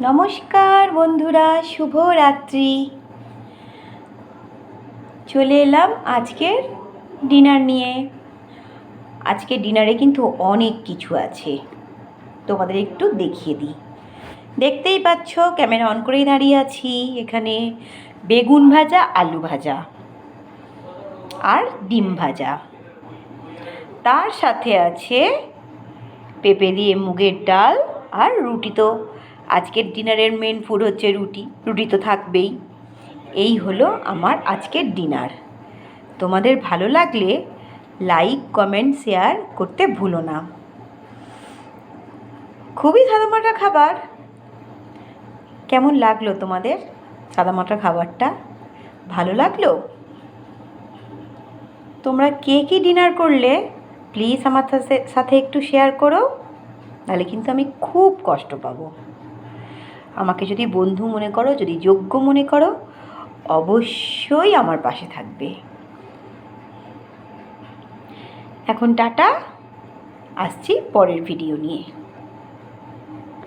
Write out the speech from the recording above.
নমস্কার বন্ধুরা, শুভ রাত্রি। চলে এলাম আজকের ডিনার নিয়ে। আজকে ডিনারে কিন্তু অনেক কিছু আছে, তোমাদের একটু দেখিয়ে দিই। দেখতেই পাচ্ছ, ক্যামেরা অন করেই দাঁড়িয়ে আছি। এখানে বেগুন ভাজা, আলু ভাজা আর ডিম ভাজা, তার সাথে আছে পেঁপে দিয়ে মুগের ডাল আর রুটি। তো আজকের ডিনারের মেন ফুড হচ্ছে রুটি, রুটি তো থাকবেই। এই হলো আমার আজকের ডিনার। তোমাদের ভালো লাগলে লাইক, কমেন্ট, শেয়ার করতে ভুলো না। খুবই সাদামাটা খাবার। কেমন লাগলো তোমাদের সাদামাটা খাবারটা? ভালো লাগলো? তোমরা কে কী ডিনার করলে প্লিজ আমার সাথে একটু শেয়ার করো, তাহলে কিন্তু আমি খুব কষ্ট পাবো। আমাকে যদি বন্ধু মনে করো, যদি যোগ্য মনে করো, অবশ্যই আমার পাশে থাকবে। এখন টাটা, আসছি পরের ভিডিও নিয়ে।